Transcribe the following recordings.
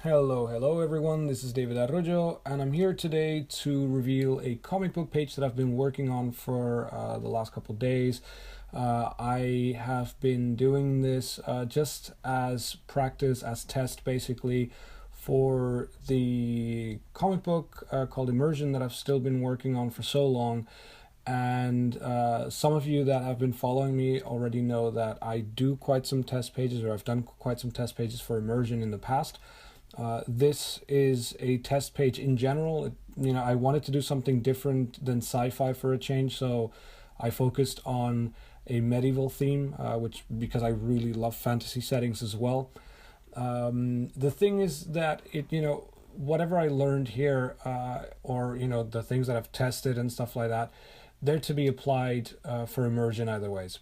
Hello everyone, this is David Arroyo, and I'm here today to reveal a comic book page that I've been working on for the last couple days. I have been doing this just as practice, as test basically, for the comic book called Immersion that I've still been working on for so long. And some of you that have been following me already know that I do quite some test pages, or I've done quite some test pages for Immersion in the past. This is a test page in general. I wanted to do something different than sci-fi for a change, so I focused on a medieval theme, which because I really love fantasy settings as well. The thing is that whatever I learned here, or the things that I've tested and stuff like that, they're to be applied for immersion either ways.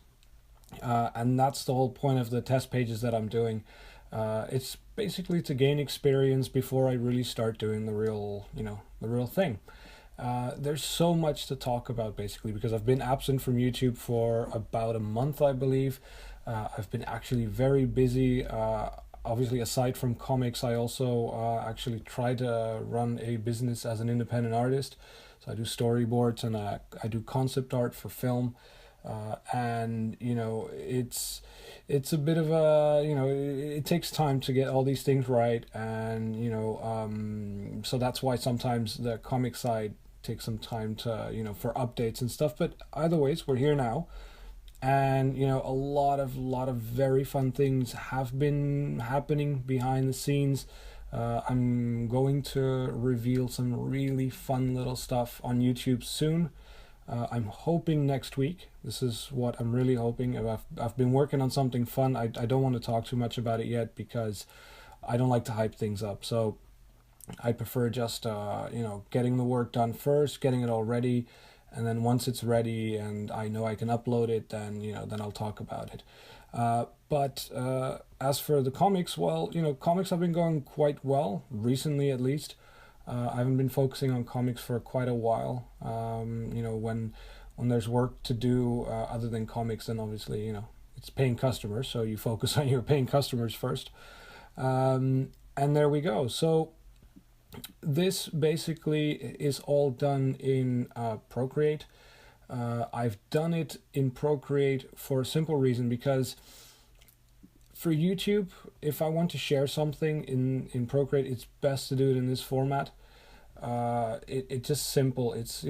And that's the whole point of the test pages that I'm doing. It's basically to gain experience before I really start doing the real thing. There's so much to talk about basically because I've been absent from YouTube for about a month, I believe. I've been actually very busy. Obviously, aside from comics, I also actually try to run a business as an independent artist. So I do storyboards and I do concept art for film. And it's a bit of a it takes time to get all these things right, and so that's why sometimes the comic side takes some time to for updates and stuff, but either ways we're here now. And a lot of very fun things have been happening behind the scenes. I'm going to reveal some really fun little stuff on YouTube soon. I'm hoping next week. This is what I'm really hoping. I've been working on something fun. I don't want to talk too much about it yet because I don't like to hype things up. So I prefer just getting the work done first, getting it all ready, and then once it's ready and I know I can upload it, then I'll talk about it. But as for the comics, well, comics have been going quite well recently, at least. I haven't been focusing on comics for quite a while. When there's work to do other than comics, then obviously it's paying customers, so you focus on your paying customers first. And there we go. So this basically is all done in Procreate. I've done it in Procreate for a simple reason because for YouTube, if I want to share something in Procreate, it's best to do it in this format. It's just simple. It's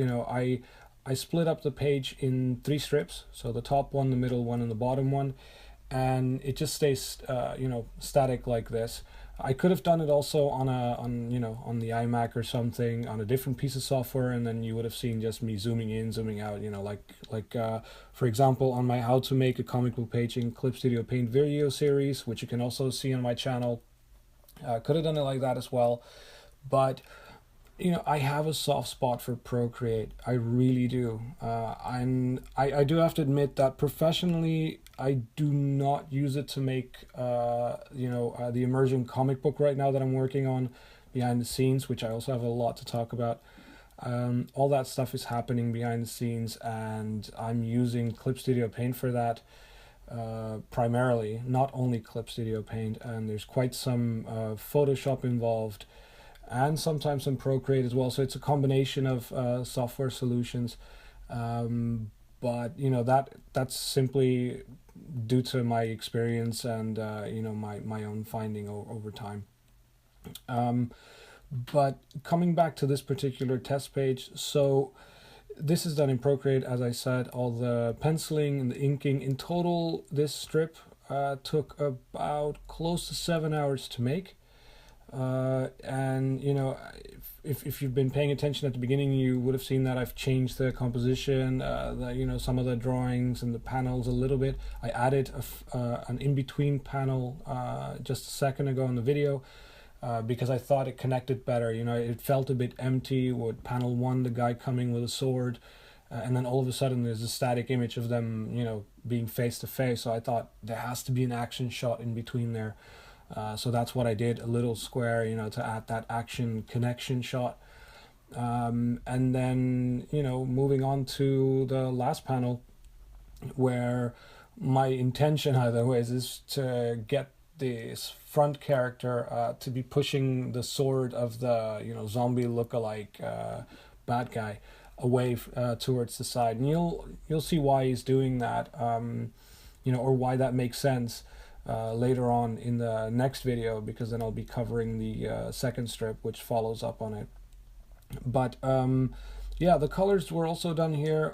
I split up the page in three strips, so the top one, the middle one, and the bottom one, and it just stays static like this. I could have done it also on the iMac or something on a different piece of software, and then you would have seen just me zooming in, zooming out. Like for example, on my How to Make a Comic Book Page in Clip Studio Paint video series, which you can also see on my channel. Could have done it like that as well, but I have a soft spot for Procreate. I really do. And I do have to admit that professionally, I do not use it to make, the immersion comic book right now that I'm working on behind the scenes, which I also have a lot to talk about. All that stuff is happening behind the scenes, and I'm using Clip Studio Paint for that. Primarily, not only Clip Studio Paint, and there's quite some Photoshop involved, and sometimes some Procreate as well. So it's a combination of software solutions, but that's simply due to my experience and my own finding over time. But coming back to this particular test page, so this is done in Procreate, as I said. All the penciling and the inking in total, this strip took about close to 7 hours to make. And if you've been paying attention at the beginning, you would have seen that I've changed the composition, some of the drawings and the panels a little bit. I added an in-between panel just a second ago in the video because I thought it connected better. It felt a bit empty with panel one, the guy coming with a sword, and then all of a sudden there's a static image of them being face to face. So I thought there has to be an action shot in between there. So that's what I did, a little square, to add that action connection shot. And then, moving on to the last panel, where my intention, either ways, is to get this front character to be pushing the sword of the zombie look-alike bad guy away towards the side, and you'll see why he's doing that, or why that makes sense later on in the next video, because then I'll be covering the second strip which follows up on it. But yeah, the colors were also done here.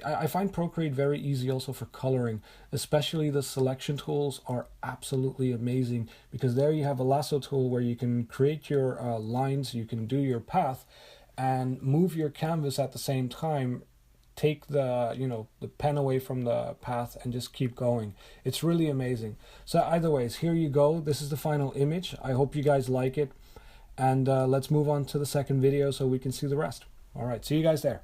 I find Procreate very easy also for coloring, especially the selection tools are absolutely amazing, because there you have a lasso tool where you can create your lines, you can do your path and move your canvas at the same time, take the the pen away from the path and just keep going. It's really amazing. So either ways, here you go. This is the final image. I hope you guys like it, and let's move on to the second video so we can see the rest. All right, see you guys there.